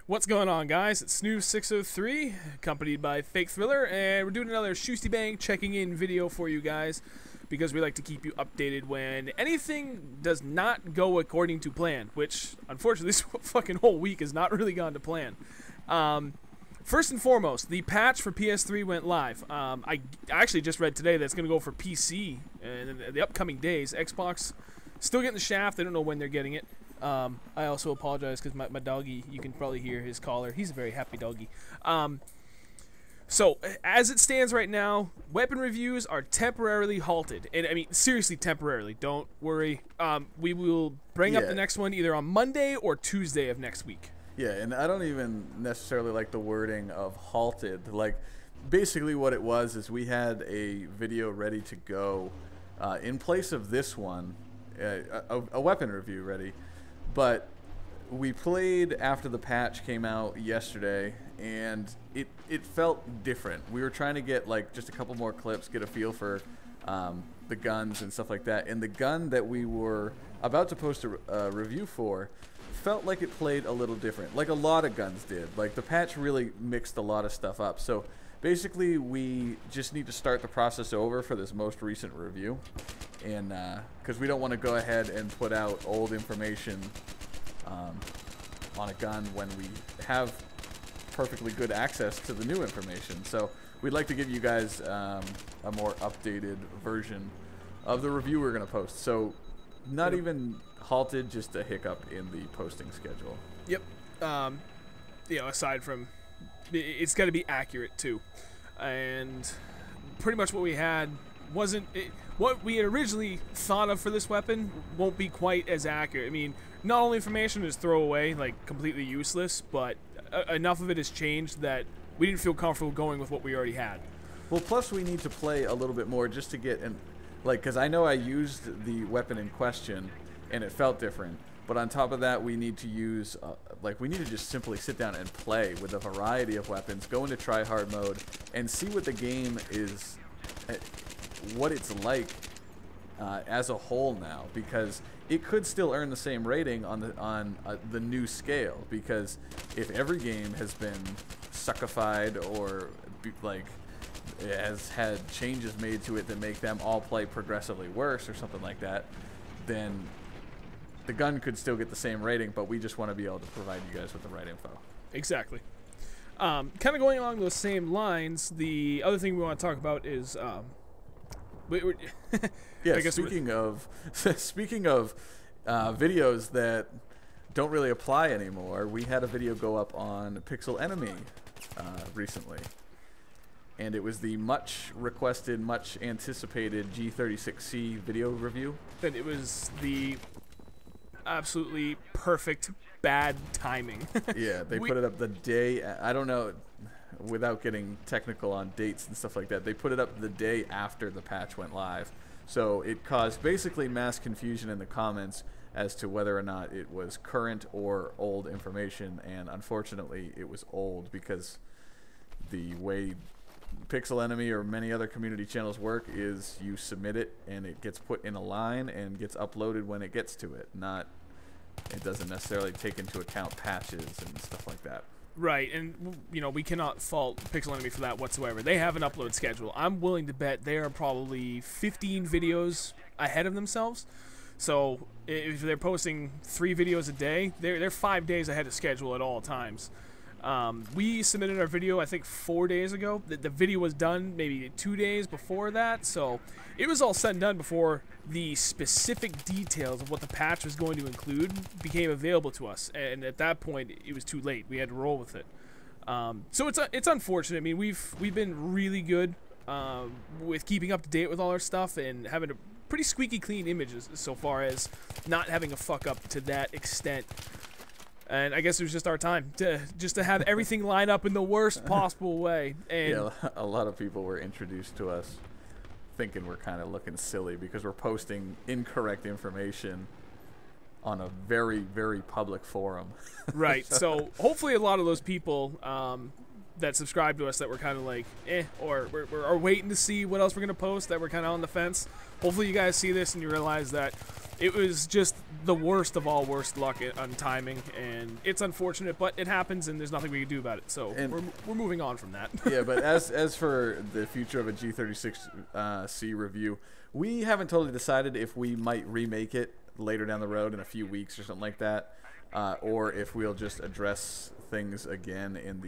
What's going on, guys? It's Snoo603, accompanied by Fake Thriller, and we're doing another SHuSTYBANG checking in video for you guys because we like to keep you updated when anything does not go according to plan, which, unfortunately, this fucking whole week has not really gone to plan. First and foremost, the patch for PS3 went live. I actually just read today that it's going to go for PC in the upcoming days. Xbox still getting the shaft. They don't know when they're getting it. I also apologize because my doggy, you can probably hear his collar. He's a very happy doggy. So, as it stands right now, weapon reviews are temporarily halted. And, I mean, seriously temporarily. Don't worry. We will bring up the next one either on Monday or Tuesday of next week. Yeah, and I don't even necessarily like the wording of halted. Like, basically what it was is we had a video ready to go in place of this one, a weapon review ready. But we played after the patch came out yesterday, and it felt different. We were trying to get like just a couple more clips, get a feel for the guns and stuff like that. And the gun that we were about to post a review for felt like it played a little different, like a lot of guns did. Like the patch really mixed a lot of stuff up. So basically, we just need to start the process over for this most recent review, and because we don't want to go ahead and put out old information on a gun when we have perfectly good access to the new information. So we'd like to give you guys a more updated version of the review we're going to post. So not even halted, just a hiccup in the posting schedule. Yep. You know, aside from, it's got to be accurate too, and pretty much what we had wasn't what we had originally thought of for this weapon won't be quite as accurate. I mean, not all information is throwaway, like completely useless, but enough of it has changed that we didn't feel comfortable going with what we already had. Well, plus we need to play a little bit more just to get in, like, because I know I used the weapon in question and it felt different. But on top of that, we need to use, like, we need to just simply sit down and play with a variety of weapons, go into try-hard mode, and see what the game is, what it's like as a whole now. Because it could still earn the same rating on the new scale. Because if every game has been suckified or, like, has had changes made to it that make them all play progressively worse or something like that, then the gun could still get the same rating, but we just want to be able to provide you guys with the right info. Exactly. Kind of going along those same lines, the other thing we want to talk about is, yeah. Speaking of videos that don't really apply anymore, we had a video go up on Pixel Enemy recently, and it was the much requested, much anticipated G36C video review. And it was the absolutely perfect bad timing. Yeah, they put it up the day, I don't know, without getting technical on dates and stuff like that, they put it up the day after the patch went live. So it caused basically mass confusion in the comments as to whether or not it was current or old information, and unfortunately it was old, because the way Pixel Enemy or many other community channels work is you submit it and it gets put in a line and gets uploaded when it gets to it. It doesn't necessarily take into account patches and stuff like that. Right, and you know, we cannot fault Pixel Enemy for that whatsoever. They have an upload schedule. I'm willing to bet they are probably 15 videos ahead of themselves. So if they're posting 3 videos a day, they're 5 days ahead of schedule at all times. We submitted our video, I think, 4 days ago. The video was done maybe 2 days before that, so it was all said and done before the specific details of what the patch was going to include became available to us. And at that point, it was too late. We had to roll with it. So it's unfortunate. I mean, we've been really good with keeping up to date with all our stuff and having a pretty squeaky clean images so far as not having a fuck up to that extent. And I guess it was just our time to have everything line up in the worst possible way. And yeah, a lot of people were introduced to us thinking we're kind of looking silly because we're posting incorrect information on a very, very public forum. Right. So hopefully a lot of those people that subscribe to us that were kind of like, or we're waiting to see what else we're going to post, that we're kind of on the fence. Hopefully you guys see this and you realize that it was just the worst of all worst luck on timing, and it's unfortunate, but it happens, and there's nothing we can do about it. So we're moving on from that. Yeah, but as for the future of a G36C review, we haven't totally decided if we might remake it later down the road in a few weeks or something like that, or if we'll just address things again in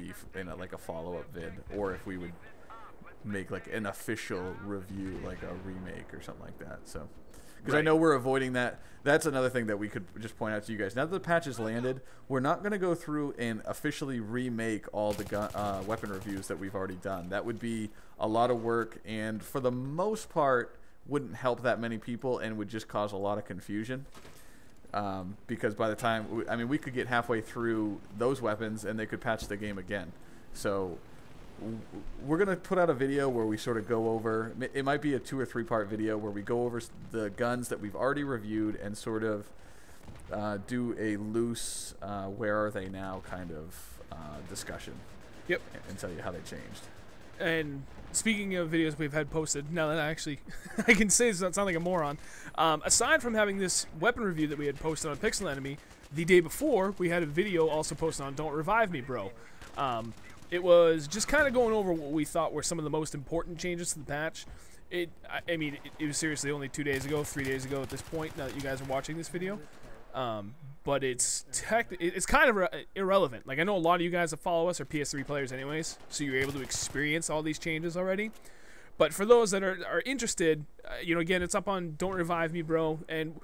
like a follow-up vid, or if we would make like an official review, like a remake or something like that. So. Because I know we're avoiding that. That's another thing that we could just point out to you guys. Now that the patch has landed, we're not going to go through and officially remake all the weapon reviews that we've already done. That would be a lot of work, and for the most part, wouldn't help that many people and would just cause a lot of confusion. Because by the time, we could get halfway through those weapons and they could patch the game again. So we're going to put out a video where we sort of go over, it might be a 2 or 3 part video where we go over the guns that we've already reviewed and sort of do a loose where are they now kind of discussion. Yep. And tell you how they changed. And speaking of videos we've had posted, now that I can say this doesn't sound like a moron, aside from having this weapon review that we had posted on Pixel Enemy, the day before we had a video also posted on Don't Revive Me Bro. It was just kind of going over what we thought were some of the most important changes to the patch. It was seriously only 2 days ago, 3 days ago at this point, now that you guys are watching this video. But it's kind of irrelevant. Like, I know a lot of you guys that follow us are PS3 players anyways, so you're able to experience all these changes already. But for those that are interested, again, it's up on Don't Revive Me Bro, and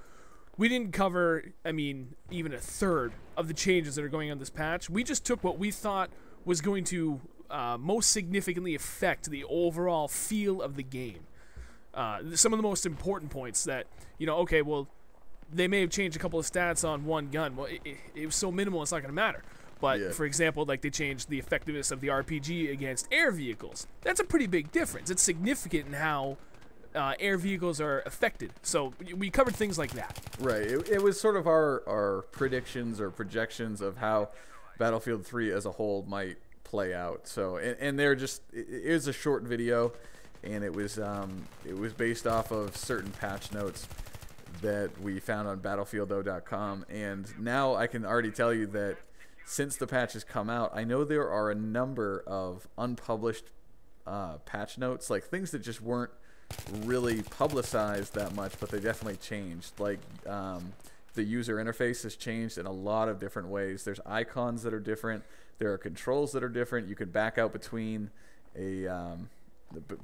we didn't cover, even a third of the changes that are going on this patch. We just took what we thought was going to most significantly affect the overall feel of the game. Some of the most important points that, okay, well, they may have changed a couple of stats on one gun. Well, it was so minimal it's not going to matter. But, yeah. For example, like they changed the effectiveness of the RPG against air vehicles. That's a pretty big difference. It's significant in how air vehicles are affected. So we covered things like that. Right. It was sort of our predictions or projections of how Battlefield 3 as a whole might play out. So, and they're just, it was a short video, and it was based off of certain patch notes that we found on battlefieldo.com. And now I can already tell you that since the patch has come out, I know there are a number of unpublished patch notes, like things that just weren't really publicized that much, but they definitely changed. Like, the user interface has changed in a lot of different ways. There's icons that are different. There are controls that are different. You can back out between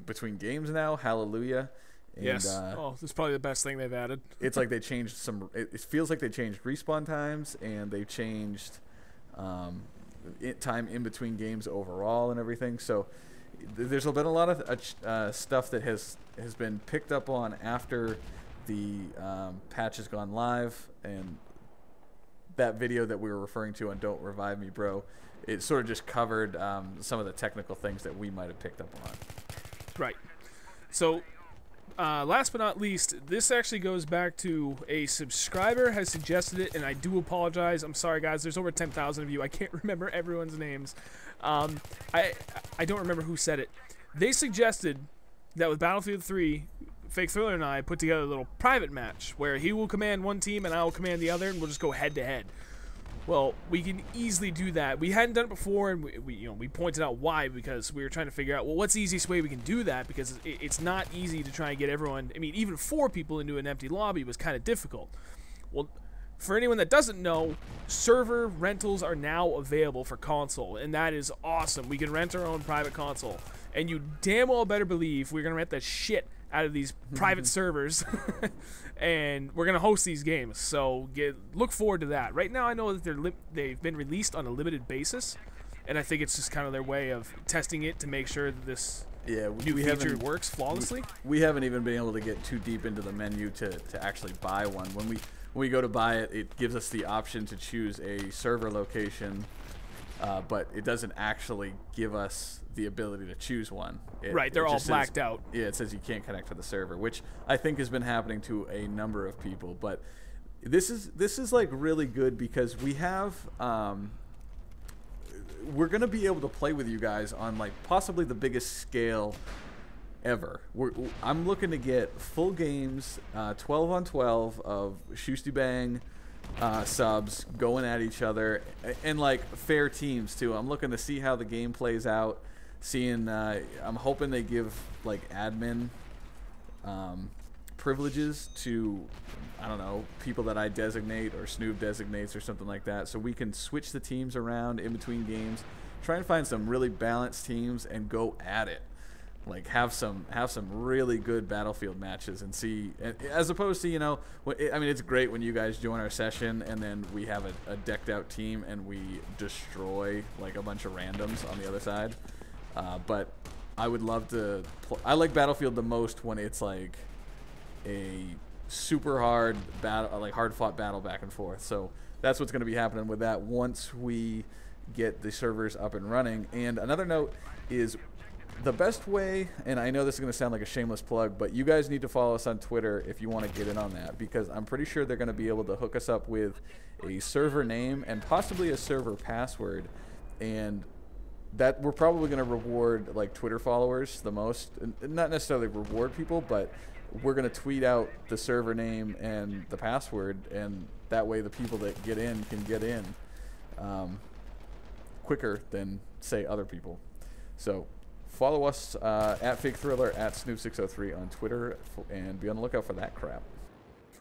between games now. Hallelujah. And, yes. This is probably the best thing they've added. It's like they changed some. It feels like they changed respawn times, and they changed time in between games overall and everything. So there's been a lot of stuff that has been picked up on after the patch has gone live, and that video that we were referring to on Don't Revive Me Bro, it sort of just covered some of the technical things that we might have picked up on. Right. So last but not least, this actually goes back to a subscriber has suggested it, and I do apologize. I'm sorry, guys. There's over 10,000 of you. I can't remember everyone's names. I don't remember who said it. They suggested that with Battlefield 3, Fake Thriller and I put together a little private match where he will command one team and I will command the other, and we'll just go head to head. Well, we can easily do that. We hadn't done it before, and we pointed out why, because we were trying to figure out, well, what's the easiest way we can do that, because it's not easy to try and get everyone, even 4 people into an empty lobby was kind of difficult. Well, for anyone that doesn't know, server rentals are now available for console, and that is awesome. We can rent our own private console, and you damn well better believe we're going to rent the shit out of these private servers, and we're going to host these games, so look forward to that. Right now I know that they've been released on a limited basis, and I think it's just kind of their way of testing it to make sure that this new feature works flawlessly. We haven't even been able to get too deep into the menu to actually buy one. When we go to buy it, it gives us the option to choose a server location, but it doesn't actually give us the ability to choose one. Right, they're all blacked out. Yeah, it says you can't connect to the server, which I think has been happening to a number of people. But this is like really good because we have we're gonna be able to play with you guys on like possibly the biggest scale ever. I'm looking to get full games, 12 on 12 of SHuSTYBANG subs going at each other, and like fair teams too. I'm looking to see how the game plays out. I'm hoping they give like admin privileges to, I don't know, people that I designate or Snoop designates or something like that, so we can switch the teams around in between games, try and find some really balanced teams and go at it. Like have some really good Battlefield matches and see, as opposed to, you know, I mean, it's great when you guys join our session and then we have a decked out team and we destroy like a bunch of randoms on the other side. But I would love to. I like Battlefield the most when it's like a super hard battle, like hard fought battle back and forth. So that's what's going to be happening with that once we get the servers up and running. And another note is, the best way, and I know this is going to sound like a shameless plug, but you guys need to follow us on Twitter if you want to get in on that, because I'm pretty sure they're going to be able to hook us up with a server name and possibly a server password, and that we're probably going to reward like Twitter followers the most. Not necessarily reward people, but we're going to tweet out the server name and the password, and that way the people that get in can get in quicker than, say, other people. So follow us at Fake Thriller, at Snoop603 on Twitter, and be on the lookout for that crap.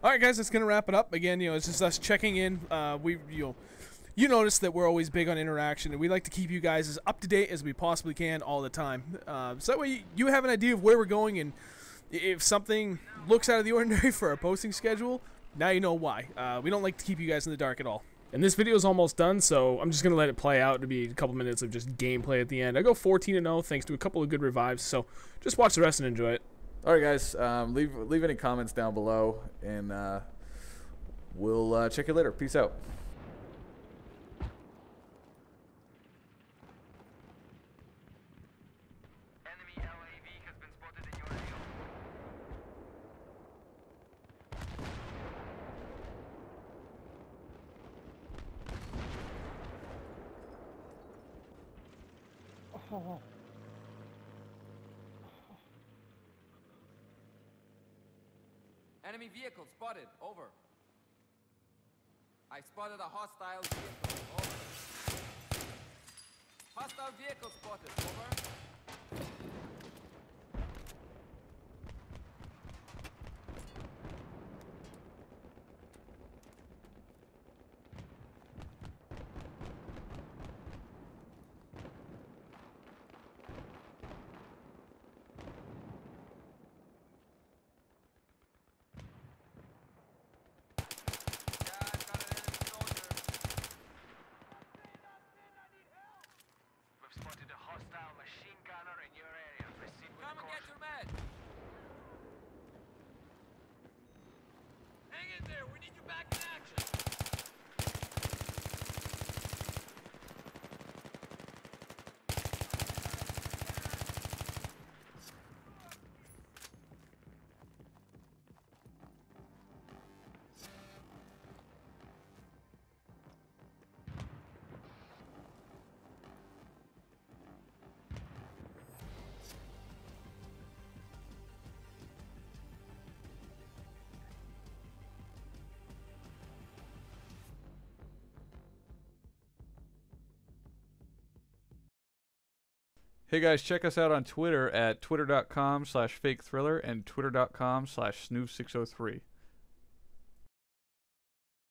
All right, guys, that's gonna wrap it up. Again, you know, it's just us checking in. You notice that we're always big on interaction, and we like to keep you guys as up to date as we possibly can all the time. So that way you have an idea of where we're going, and if something looks out of the ordinary for our posting schedule, now you know why. We don't like to keep you guys in the dark at all. And this video is almost done, so I'm just going to let it play out. It'll be a couple minutes of just gameplay at the end. I go 14-0 thanks to a couple of good revives, so just watch the rest and enjoy it. All right, guys, leave any comments down below, and we'll check you later. Peace out. Enemy vehicle spotted. Over. I spotted a hostile vehicle. Over. Hostile vehicle spotted. Over. Hey guys, check us out on Twitter at twitter.com/fakethriller and twitter.com/snoop603.